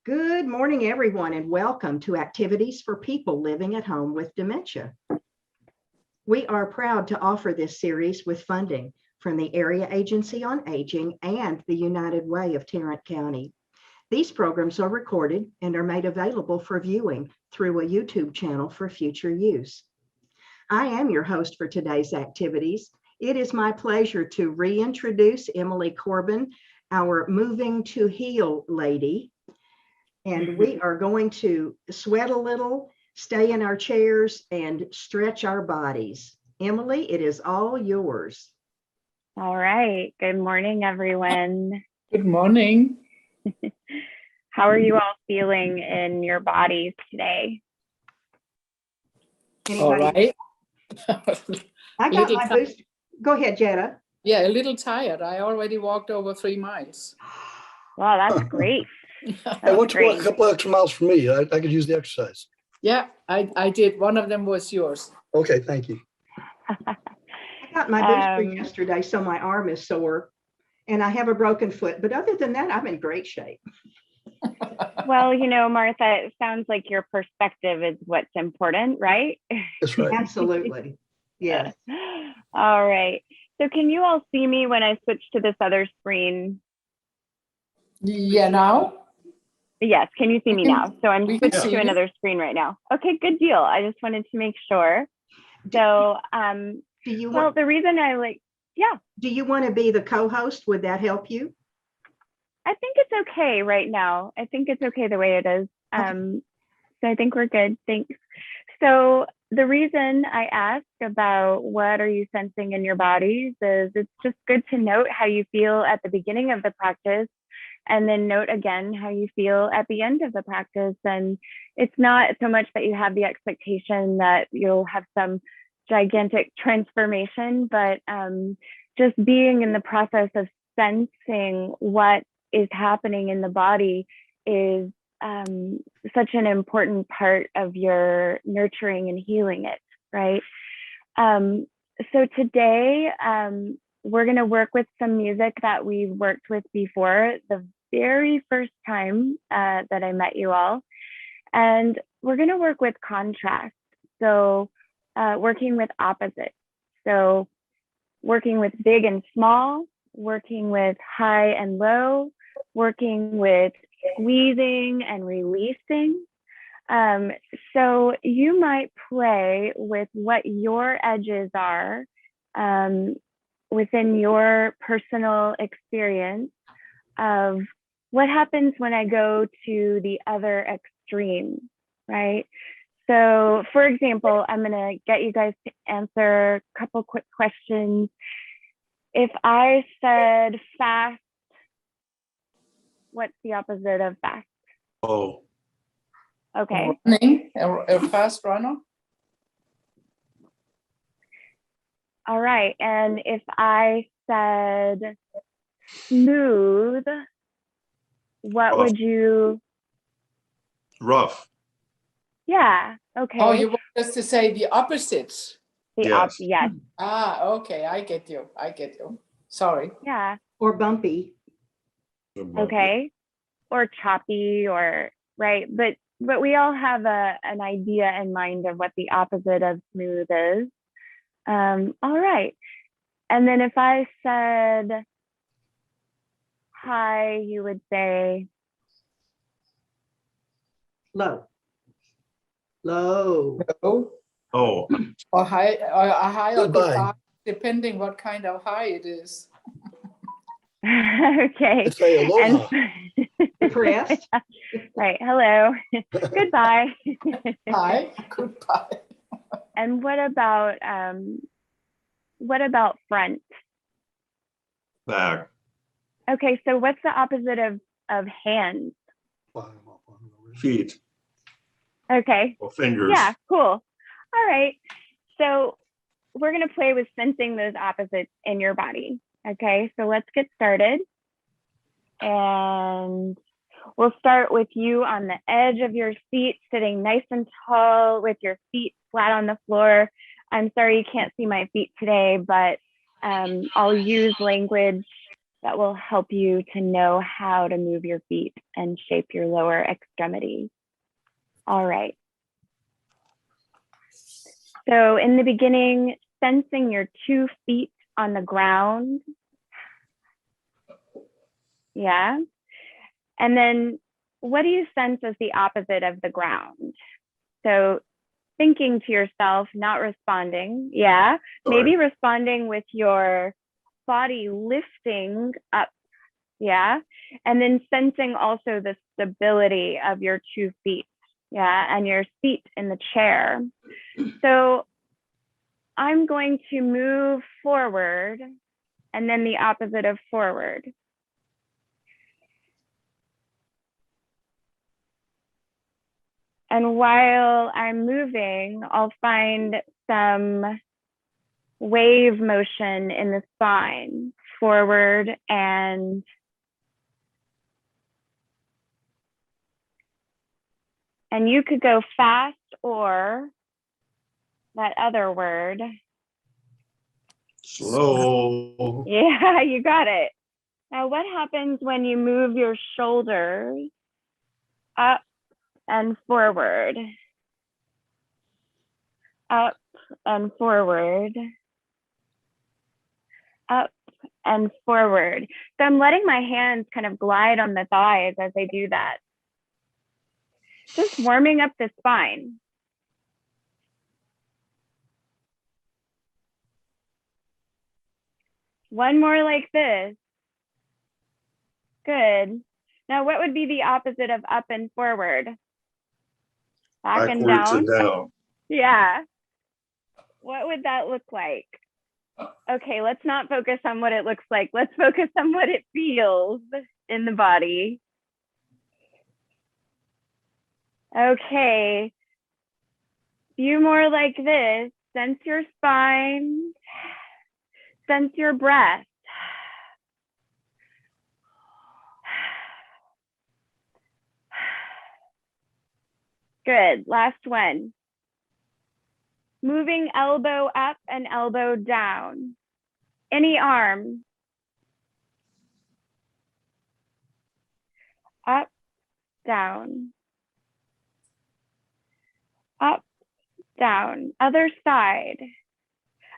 Good morning, everyone, and welcome to Activities for People Living at Home with Dementia. We are proud to offer this series with funding from the Area Agency on Aging and the United Way of Tarrant County. These programs are recorded and are made available for viewing through a YouTube channel for future use. I am your host for today's activities. It is my pleasure to reintroduce Emily Corbin, our Moving to Heal lady. And we are going to sweat a little, stay in our chairs, and stretch our bodies. Emily, it is all yours. All right. Good morning, everyone. Good morning. How are you all feeling in your bodies today? All right. I got my boost. Go ahead, Jetta. Yeah, a little tired. I already walked over 3 miles. Wow, that's great. I want to walk a couple extra miles for me. I could use the exercise. Yeah, I did. One of them was yours. Okay, thank you. I got my booster yesterday, so my arm is sore and I have a broken foot. But other than that, I'm in great shape. Well, you know, Martha, it sounds like your perspective is what's important, right? That's right. Absolutely. Yes. All right. So can you all see me when I switch to this other screen? Yeah, now? Yes, can you see me now? So I'm switched to you. another screen right now. Okay, good deal. I just wanted to make sure. So, Do you well, want, the reason I like, yeah. do you want to be the co-host? Would that help you? I think it's okay right now. I think it's okay the way it is. So I think we're good. Thanks. So the reason I asked about what are you sensing in your bodies is it's just good to note how you feel at the beginning of the practice and then note again how you feel at the end of the practice. And it's not so much that you have the expectation that you'll have some gigantic transformation, but just being in the process of sensing what is happening in the body is such an important part of your nurturing and healing it, right? So today, we're going to work with some music that we've worked with before, the very first time that I met you all. And we're going to work with contrast. So working with opposites. So working with big and small, working with high and low, working with squeezing and releasing. So you might play with what your edges are within your personal experience of what happens when I go to the other extreme, right? So for example, I'm gonna get you guys to answer a couple quick questions. If I said fast, what's the opposite of fast? Oh. Okay. Running, a fast runner. All right. And if I said smooth, what Rough. would you? Rough. Yeah. Okay. Oh, you want us to say the opposites? Yes. Ah, okay. I get you. Sorry. Yeah. Or bumpy? Okay. Or choppy, or right. But we all have an idea in mind of what the opposite of smooth is. All right. And then if I said high, you would say Low. Low. No. Oh, Or high, or a high or Goodbye. goodbye, depending what kind of high it is. okay. Let's say aloha. Depressed? Right. Hello. Goodbye. Hi, goodbye. And what about front? back. Okay, so what's the opposite of hands? Feet Okay. or fingers. Yeah, cool. All right. So we're going to play with sensing those opposites in your body. Okay, so let's get started. And we'll start with you on the edge of your seat, sitting nice and tall with your feet flat on the floor. I'm sorry you can't see my feet today, but I'll use language that will help you to know how to move your feet and shape your lower extremities. All right. So in the beginning, sensing your 2 feet on the ground. Yeah. And then what do you sense as the opposite of the ground? So thinking to yourself, not responding. Yeah. Maybe responding with your body lifting up. Yeah. And then sensing also the stability of your 2 feet. Yeah. And your seat in the chair. So I'm going to move forward and then the opposite of forward. And while I'm moving, I'll find some wave motion in the spine, forward and you could go fast or that other word. Slow. Yeah, you got it. Now, what happens when you move your shoulders up and forward? Up and forward. Up and forward. So I'm letting my hands kind of glide on the thighs as I do that. Just warming up the spine. One more like this. Good. Now, what would be the opposite of up and forward? Back and Backwards down? and down. Yeah. What would that look like? Okay, let's not focus on what it looks like. Let's focus on what it feels in the body. Okay. Few more like this. Sense your spine. Sense your breath. Good. Last one. Moving elbow up and elbow down. Any arm. Up, down. Up, down. Other side.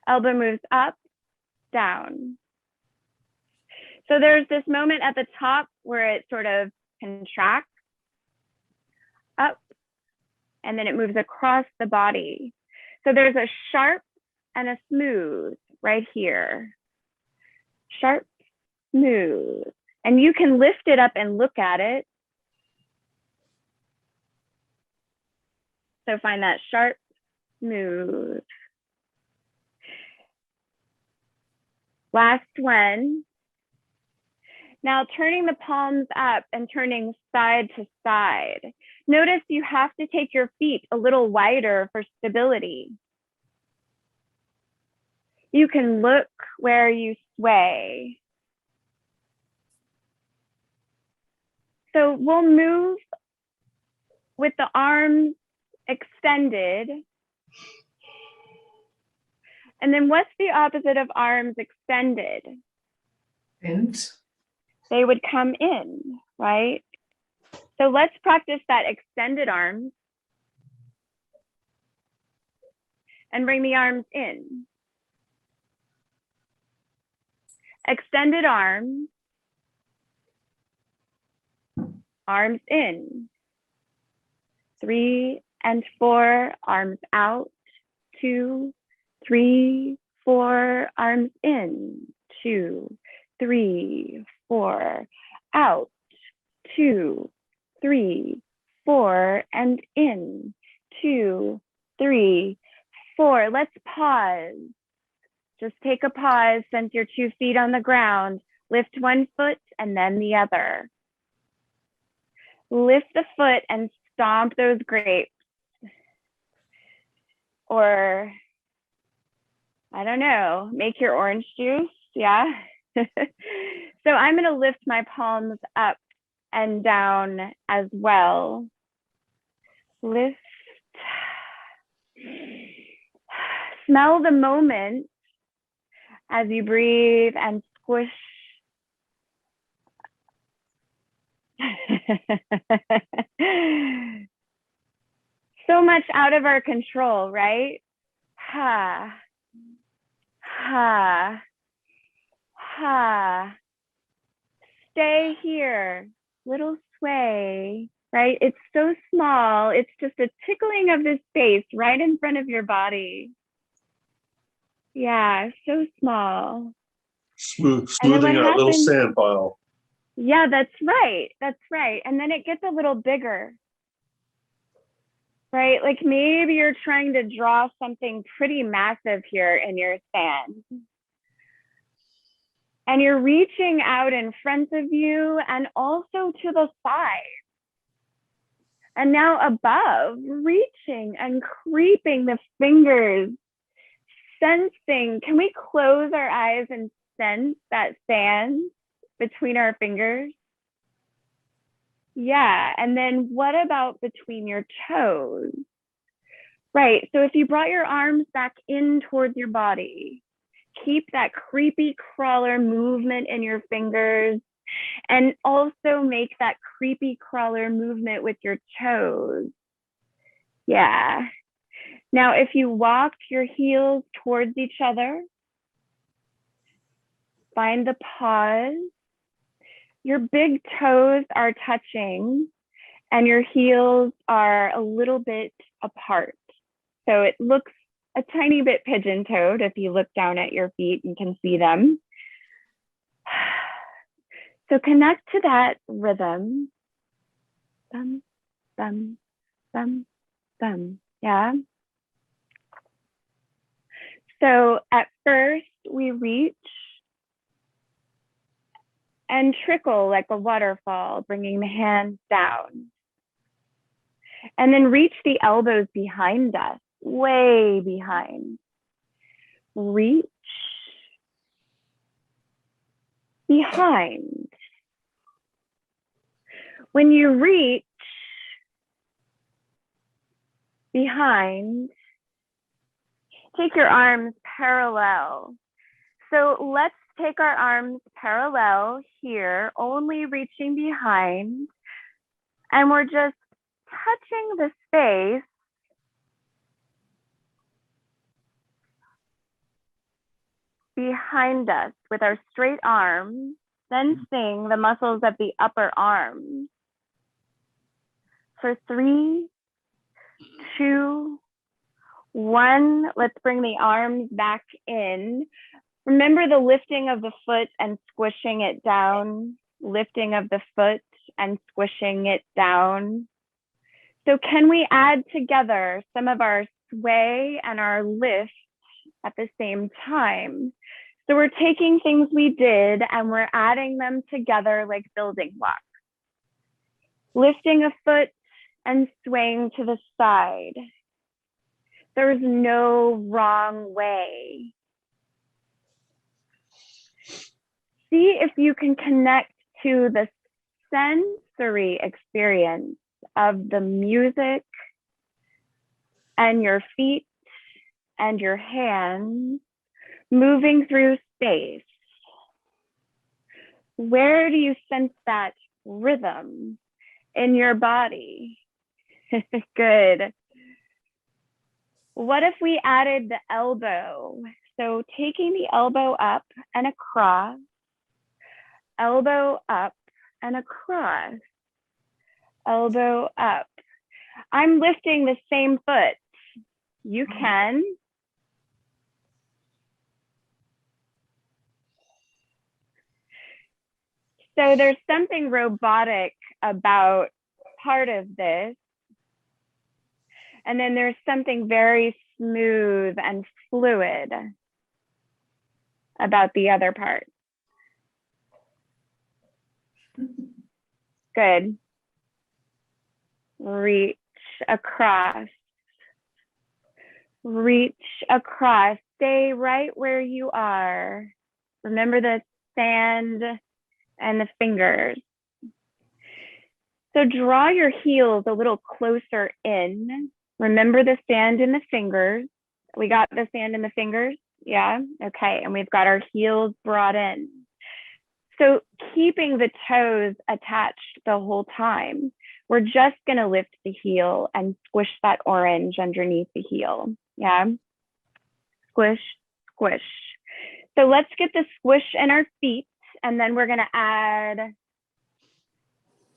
Elbow moves up, down. So there's this moment at the top where it sort of contracts up, and then it moves across the body. So there's a sharp and a smooth right here. Sharp, smooth. And you can lift it up and look at it. So find that sharp, smooth. Last one. Now turning the palms up and turning side to side. Notice you have to take your feet a little wider for stability. You can look where you sway. So we'll move with the arms extended. And then what's the opposite of arms extended? And They would come in, right? So let's practice that extended arms and bring the arms in. Extended arms, arms in. 3 and 4, arms out. 2, 3, 4, arms in. 2, 3, 4, out. 2, 3, 4, and in. 2, 3, 4. Let's pause. Just take a pause, sense your 2 feet on the ground. Lift one foot and then the other. Lift the foot and stomp those grapes. Or, I don't know, make your orange juice, yeah? So I'm gonna lift my palms up and down as well. Lift. Smell the moment as you breathe and squish So much out of our control, right? Ha, ha, ha. Stay here, little sway, right? It's so small. It's just a tickling of the space right in front of your body. Yeah, so small. Smoothing out a little sand pile. Yeah, that's right. That's right. And then it gets a little bigger, right? Like maybe you're trying to draw something pretty massive here in your sand. And you're reaching out in front of you and also to the side. And now above, reaching and creeping the fingers, sensing. Can we close our eyes and sense that sand between our fingers? Yeah, and then what about between your toes? Right, so if you brought your arms back in towards your body, keep that creepy crawler movement in your fingers and also make that creepy crawler movement with your toes. Yeah. Now, if you walk your heels towards each other, find the pause. Your big toes are touching and your heels are a little bit apart. So it looks a tiny bit pigeon-toed if you look down at your feet and can see them. So connect to that rhythm. Thumb, thumb, thumb, thumb. Yeah. So at first we reach and trickle like a waterfall, bringing the hands down. And then reach the elbows behind us, way behind. Reach behind. When you reach behind, take your arms parallel. So let's take our arms parallel here, only reaching behind. And we're just touching the space behind us with our straight arms, sensing the muscles of the upper arms. For 3, 2, 1, let's bring the arms back in. Remember the lifting of the foot and squishing it down, lifting of the foot and squishing it down. So can we add together some of our sway and our lift at the same time? So we're taking things we did and we're adding them together like building blocks. Lifting a foot and swaying to the side. There's no wrong way. See if you can connect to the sensory experience of the music and your feet and your hands moving through space. Where do you sense that rhythm in your body? Good. What if we added the elbow? So taking the elbow up and across, elbow up and across, elbow up. I'm lifting the same foot. You can. So there's something robotic about part of this. And then there's something very smooth and fluid about the other part. Good. Reach across. Reach across. Stay right where you are. Remember the sand and the fingers. So draw your heels a little closer in. Remember the sand in the fingers. We got the sand in the fingers? Yeah, okay. And we've got our heels brought in. So keeping the toes attached the whole time, we're just gonna lift the heel and squish that orange underneath the heel. Yeah, squish, squish. So let's get the squish in our feet, and then we're gonna add,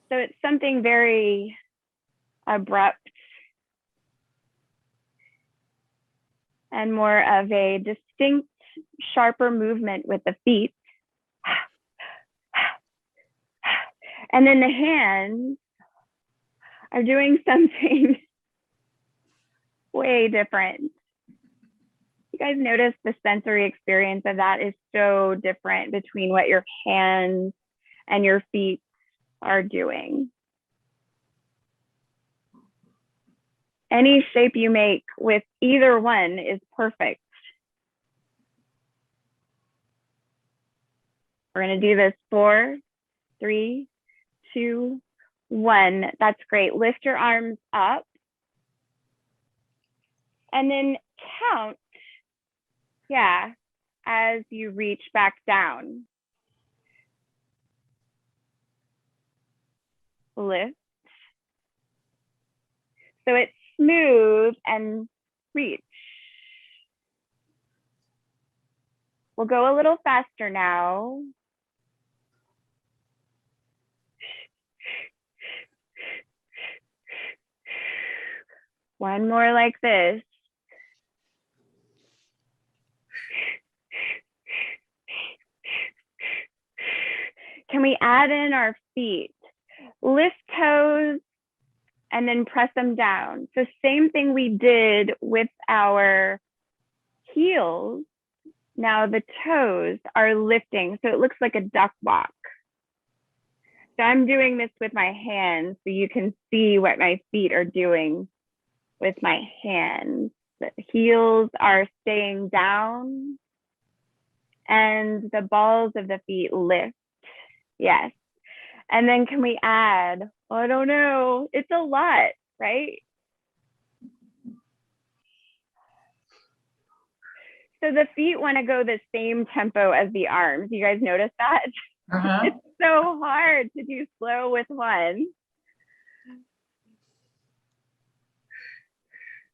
so it's something very abrupt and more of a distinct, sharper movement with the feet. And then the hands are doing something way different. You guys notice the sensory experience of that is so different between what your hands and your feet are doing. Any shape you make with either one is perfect. We're gonna do this 4, 3, 2, 1. That's great. Lift your arms up and then count, yeah, as you reach back down. Lift. So it's smooth and reach. We'll go a little faster now. One more like this. Can we add in our feet? Lift toes and then press them down. So same thing we did with our heels. Now the toes are lifting, so it looks like a duck walk. So I'm doing this with my hands so you can see what my feet are doing with my hands. The heels are staying down and the balls of the feet lift. Yes. And then can we add, I don't know, it's a lot, right? So the feet want to go the same tempo as the arms. You guys notice that? It's so hard to do slow with one.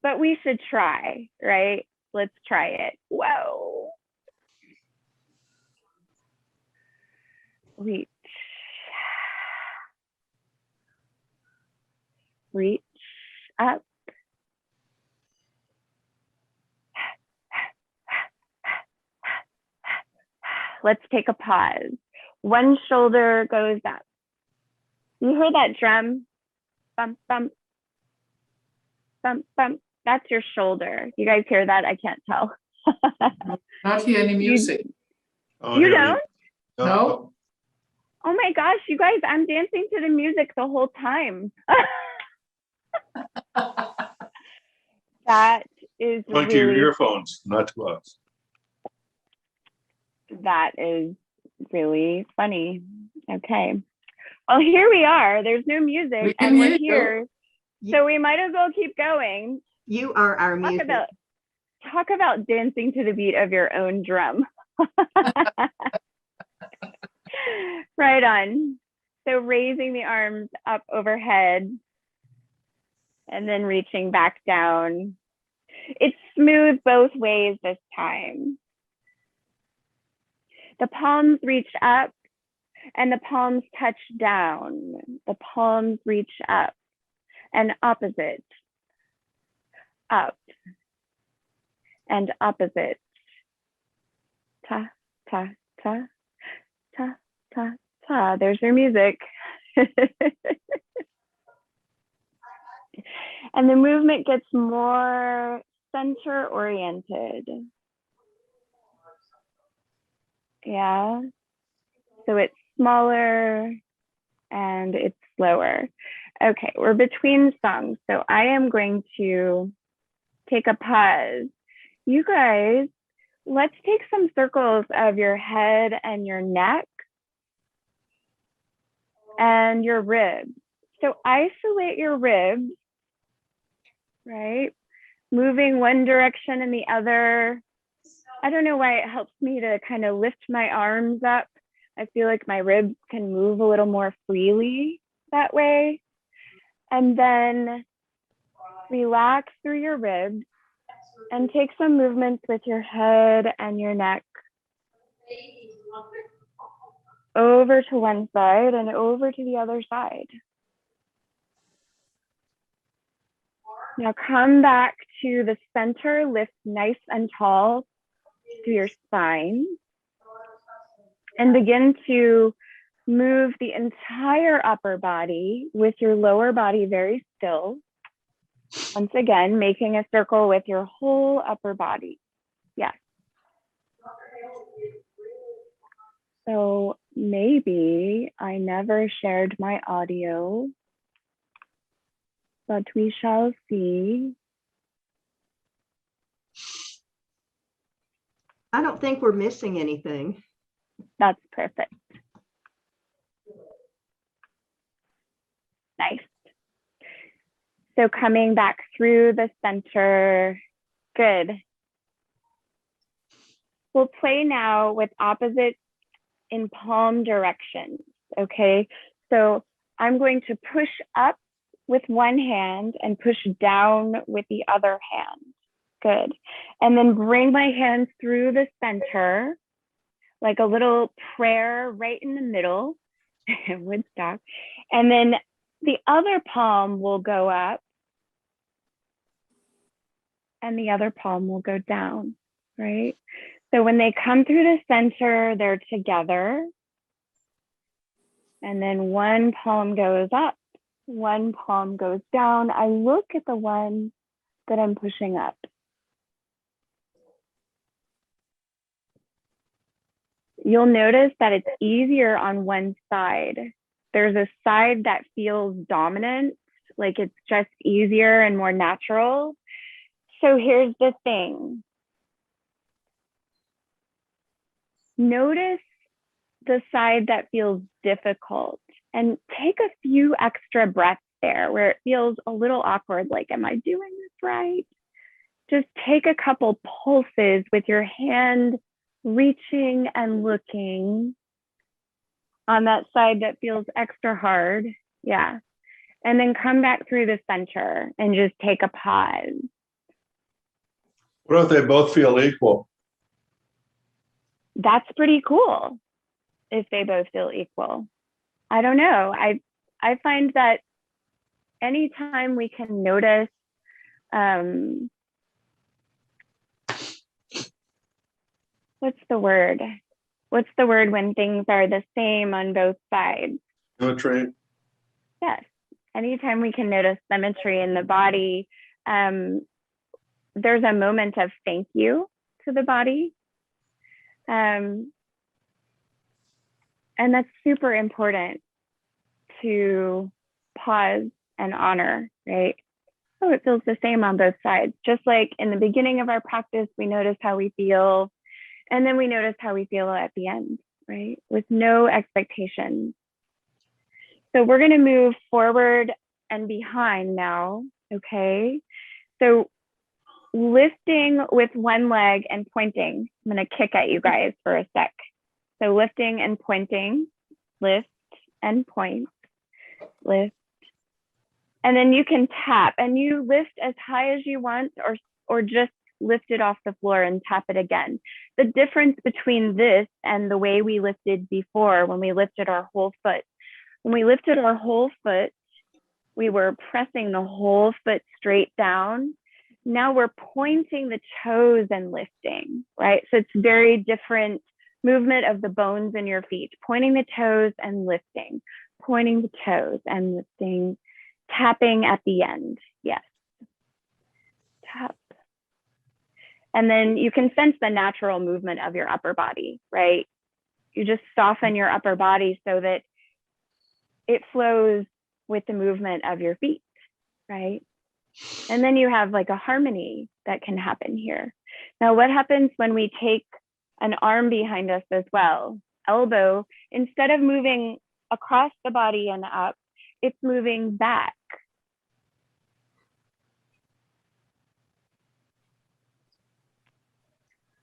But we should try, right? Let's try it. Whoa. Reach. Reach up. Let's take a pause. One shoulder goes up. You heard that drum? Bump, bump, bump, bump. That's your shoulder. You guys hear that? I can't tell. Not hear any music. You don't? No. Oh my gosh, you guys, I'm dancing to the music the whole time. That is Point to your really, earphones, not to us. that is really funny. Okay. Well, here we are. There's no music We can and we're hear here. you. So we might as well keep going. You are our music. Talk about dancing to the beat of your own drum. Right on. So raising the arms up overhead and then reaching back down. It's smooth both ways this time. The palms reach up and the palms touch down. The palms reach up and opposite. Up and opposite. Ta, ta, ta, ta, ta, ta. There's your music. And the movement gets more center oriented. Yeah. So it's smaller and it's slower. Okay, we're between songs. So I am going to take a pause. You guys, let's take some circles of your head and your neck and your ribs. So isolate your ribs, right? Moving one direction and the other. I don't know why it helps me to kind of lift my arms up I feel like my ribs can move a little more freely that way. And then relax through your ribs and take some movements with your head and your neck over to one side and over to the other side. Now come back to the center, lift nice and tall through your spine, and begin to move the entire upper body with your lower body very still. Once again, making a circle with your whole upper body. Yes. So maybe I never shared my audio, but we shall see. I don't think we're missing anything. That's perfect. Nice. So coming back through the center, good. We'll play now with opposites in palm directions, okay? So I'm going to push up with one hand and push down with the other hand. Good. And then bring my hands through the center, like a little prayer right in the middle, Woodstock. And then the other palm will go up and the other palm will go down, right? So when they come through the center, they're together. And then one palm goes up, one palm goes down. I look at the one that I'm pushing up. You'll notice that it's easier on one side. There's a side that feels dominant, like it's just easier and more natural. So here's the thing. Notice the side that feels difficult and take a few extra breaths there where it feels a little awkward, like, am I doing this right? Just take a couple pulses with your hand reaching and looking on that side that feels extra hard. Yeah. And then come back through the center and just take a pause. What if they both feel equal? That's pretty cool if they both feel equal. I don't know. I find that anytime we can notice what's the word? What's the word when things are the same on both sides? Symmetry. Yes. Anytime we can notice symmetry in the body, there's a moment of thank you to the body. And that's super important to pause and honor, right? Oh, it feels the same on both sides. Just like in the beginning of our practice, we notice how we feel, and then we notice how we feel at the end, right? With no expectations. So we're going to move forward and behind now, okay? So lifting with one leg and pointing. I'm going to kick at you guys for a sec. So lifting and pointing, lift and point, lift. And then you can tap and you lift as high as you want or just lift it off the floor and tap it again. The difference between this and the way we lifted before when we lifted our whole foot. When we lifted our whole foot, we were pressing the whole foot straight down. Now we're pointing the toes and lifting, right? So it's very different movement of the bones in your feet, pointing the toes and lifting, pointing the toes and lifting, tapping at the end. Yes. Tap. And then you can sense the natural movement of your upper body, right? You just soften your upper body so that it flows with the movement of your feet, right? And then you have like a harmony that can happen here. Now, what happens when we take an arm behind us as well? Elbow, instead of moving across the body and up, it's moving back.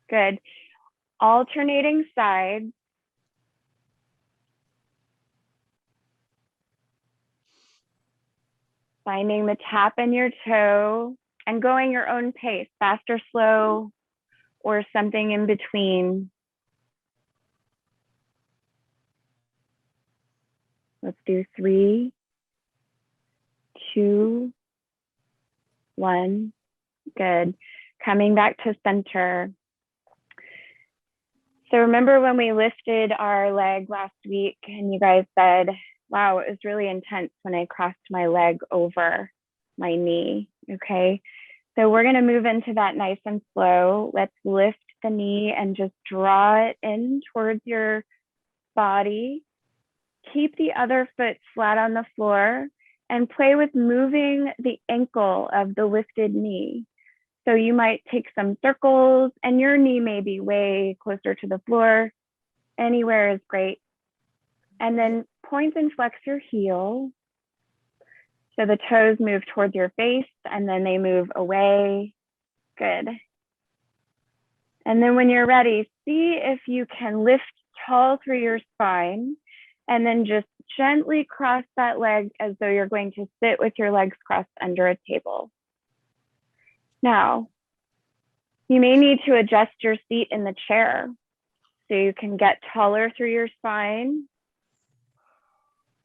Good. Alternating sides. Finding the tap in your toe and going your own pace, fast or slow, or something in between. Let's do 3, 2, 1. Good. Coming back to center. So remember when we lifted our leg last week and you guys said, wow, it was really intense when I crossed my leg over my knee. Okay. So we're going to move into that nice and slow. Let's lift the knee and just draw it in towards your body. Keep the other foot flat on the floor and play with moving the ankle of the lifted knee. So you might take some circles and your knee may be way closer to the floor. Anywhere is great. And then point and flex your heel. So the toes move towards your face and then they move away. Good. And then when you're ready, see if you can lift tall through your spine and then just gently cross that leg as though you're going to sit with your legs crossed under a table. Now, you may need to adjust your seat in the chair so you can get taller through your spine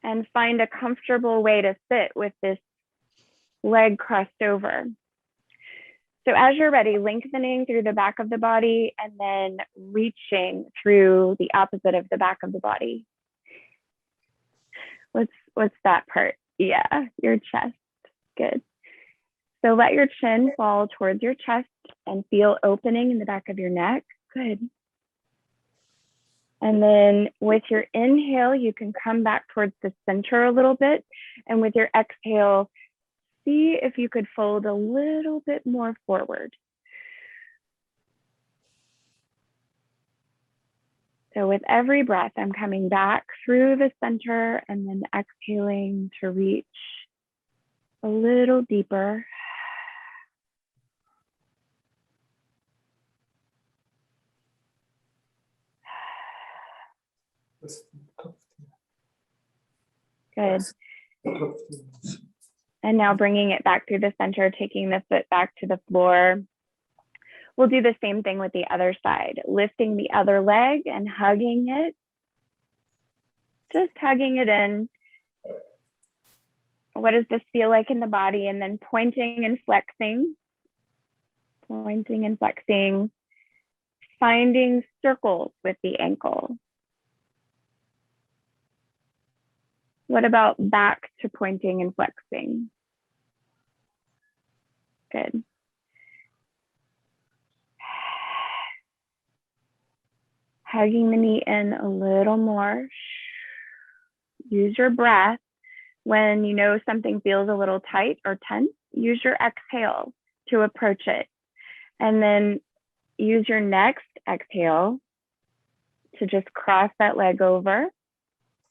and find a comfortable way to sit with this leg crossed over. So as you're ready, lengthening through the back of the body and then reaching through the opposite of the back of the body. What's that part? Yeah, your chest. Good. So let your chin fall towards your chest and feel opening in the back of your neck. Good. And then with your inhale, you can come back towards the center a little bit. And with your exhale, see if you could fold a little bit more forward. So with every breath, I'm coming back through the center and then exhaling to reach a little deeper. Good. And now bringing it back through the center, taking the foot back to the floor. We'll do the same thing with the other side, lifting the other leg and hugging it. Just hugging it in. What does this feel like in the body? And then pointing and flexing. Pointing and flexing. Finding circles with the ankle. What about back to pointing and flexing? Good. Hugging the knee in a little more. Use your breath. When you know something feels a little tight or tense, use your exhale to approach it. And then use your next exhale to just cross that leg over.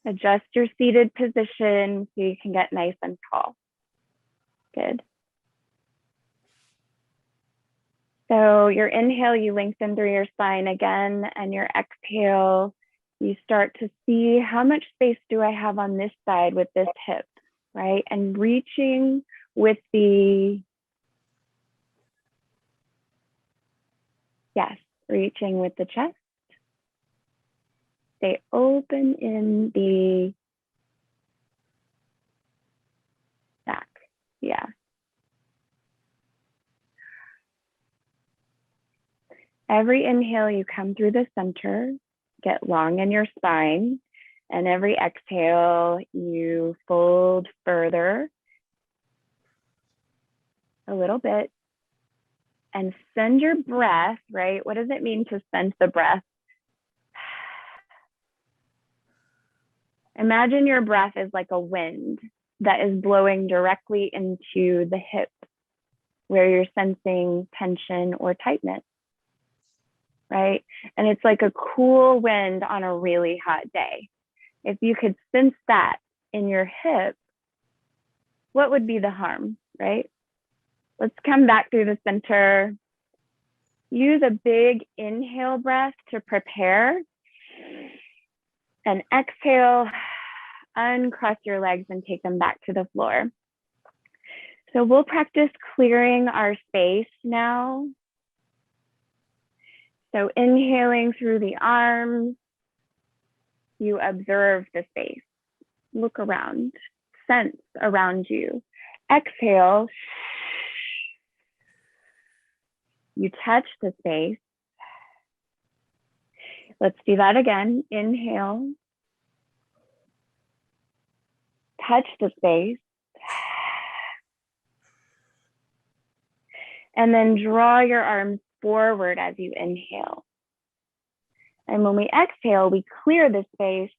Adjust your seated position so you can get nice and tall. Good. So your inhale, you lengthen through your spine again, and your exhale, you start to see how much space do I have on this side with this hip, right? And reaching with the, yes, reaching with the chest. Stay open in the back, yeah. Every inhale, you come through the center, get long in your spine, and every exhale, you fold further a little bit and send your breath, right? What does it mean to send the breath? Imagine your breath is like a wind that is blowing directly into the hip where you're sensing tension or tightness, right? And it's like a cool wind on a really hot day. If you could sense that in your hip, what would be the harm, right? Let's come back through the center. Use a big inhale breath to prepare. And exhale, uncross your legs and take them back to the floor. So we'll practice clearing our space now. So inhaling through the arms, you observe the space. Look around, sense around you. Exhale, you touch the space. Let's do that again. Inhale, touch the space, and then draw your arms forward as you inhale. And when we exhale, we clear the space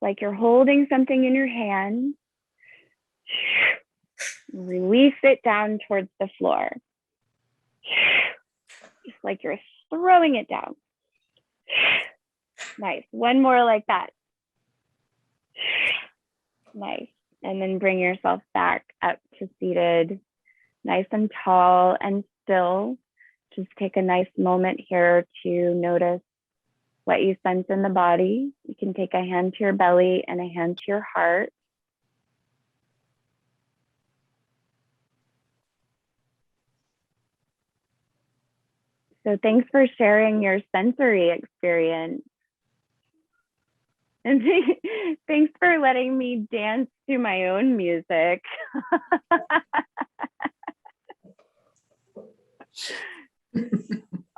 like you're holding something in your hand. Release it down towards the floor. Just like you're throwing it down. Nice. One more like that. Nice. And then bring yourself back up to seated, nice and tall and still. Just take a nice moment here to notice what you sense in the body. You can take a hand to your belly and a hand to your heart. So thanks for sharing your sensory experience. And thanks for letting me dance to my own music.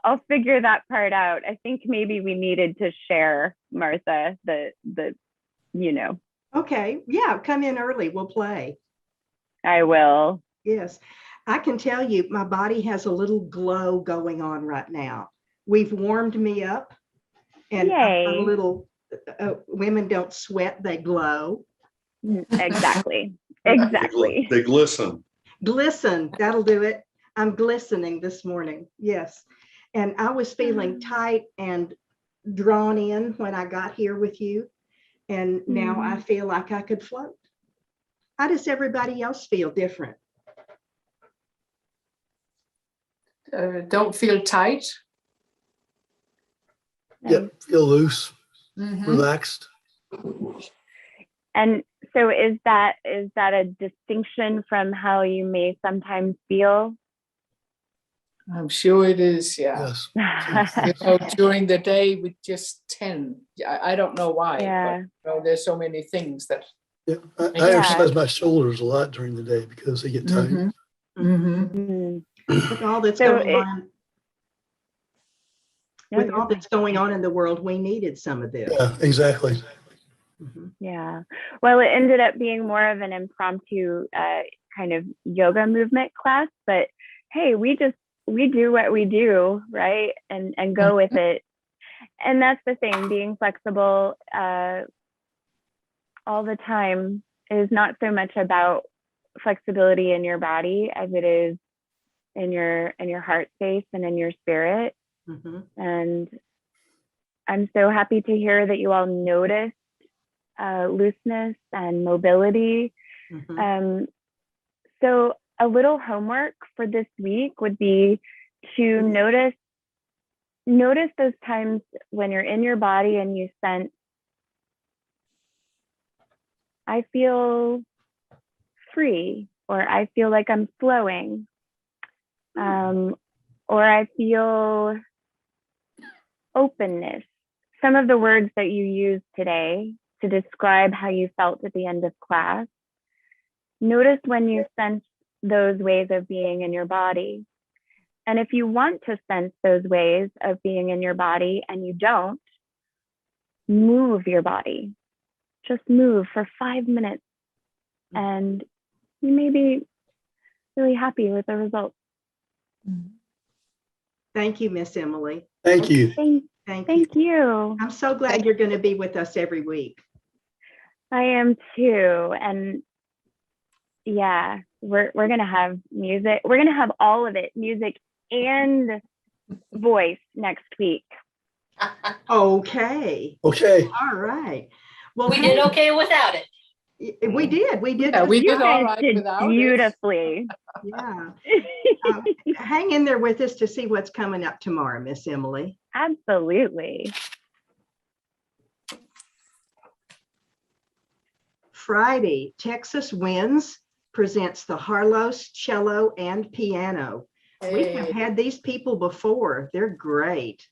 I'll figure that part out. I think maybe we needed to share, Martha, the Okay, yeah, come in early. We'll play. I will. Yes, I can tell you my body has a little glow going on right now. We've warmed me up, and I'm a Yay. little, women don't sweat, they glow. Exactly. Exactly. They glisten. Glisten, that'll do it. I'm glistening this morning. Yes. And I was feeling tight and drawn in when I got here with you. And now I feel like I could float. How does everybody else feel different? Don't feel tight. Yep, feel loose, Mhm. relaxed. And so is that a distinction from how you may sometimes feel? I'm sure it is, yeah. Yes. You know, during the day we just tend, I don't know why, Yeah. but you know, there's so many things that. Yeah, I Yeah. exercise my shoulders a lot during the day because they get tight. Mhm. Mhm. Mm. With all that's So going on, No, with you're all fine. that's going on in the world, we needed some of this. Yeah, exactly. Mhm. Yeah. Well, it ended up being more of an impromptu kind of yoga movement class, but hey, we do what we do, right? And go with it. And that's the thing, being flexible all the time is not so much about flexibility in your body as it is in your heart space and in your spirit. Mhm. And I'm so happy to hear that you all noticed looseness and mobility. Mhm. So a little homework for this week would be to notice those times when you're in your body and you sense, I feel free, or I feel like I'm flowing, or I feel openness. Some of the words that you used today to describe how you felt at the end of class. Notice when you sense those ways of being in your body. And if you want to sense those ways of being in your body and you don't, move your body. Just move for 5 minutes and you may be really happy with the results. Thank you, Miss Emily. Thank you. Thank you. You. I'm so glad you're going to be with us every week. I am too. And yeah, we're going to have music. We're going to have all of it, music and voice next week. Okay. Okay. All right. Well, We did okay without it. We did. We did. Yeah, we You did all guys right did without it. beautifully. Yeah. Hang in there with us to see what's coming up tomorrow, Miss Emily. Absolutely. Friday, Texas winds presents the Harlos cello and piano. We have Hey, had these people before. They're great.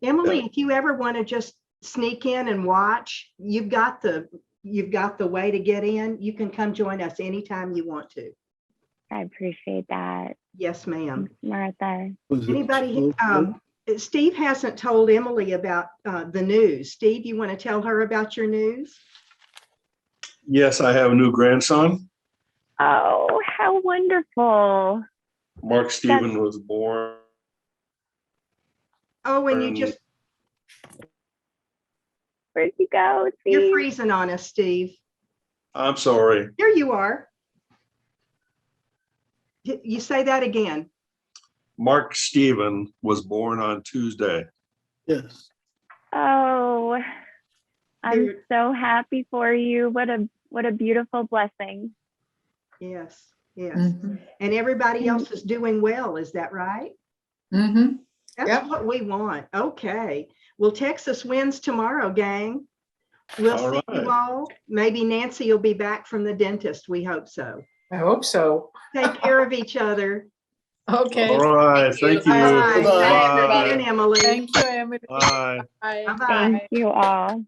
Emily, if you ever want to just sneak in and watch, you've got the way to get in. You can come join us anytime you want to. I appreciate that. Yes, ma'am. Martha. Anybody, Steve hasn't told Emily about the news. Steve, you want to tell her about your news? Yes, I have a new grandson. Oh, how wonderful. Mark Stephen was born. Oh, and you just, Where'd you go, you're Steve? freezing on us, Steve. I'm sorry. Here you are. You say that again. Mark Stephen was born on Tuesday. Yes. Oh, I'm You're- so happy for you. What a beautiful blessing. Yes, yes. Mhm. And everybody else is doing well. Is that right? Mhm. That's Yep. what we want. Okay. Well, Texas wins tomorrow, gang. We'll All see you right. all. Maybe Nancy will be back from the dentist. We hope so. I hope so. Take care of each other. Okay. All right. Thank you. Bye. Bye. Thanks Bye. again, Emily. Thank you, Emily. Bye. Bye. Bye-bye. Thank you all.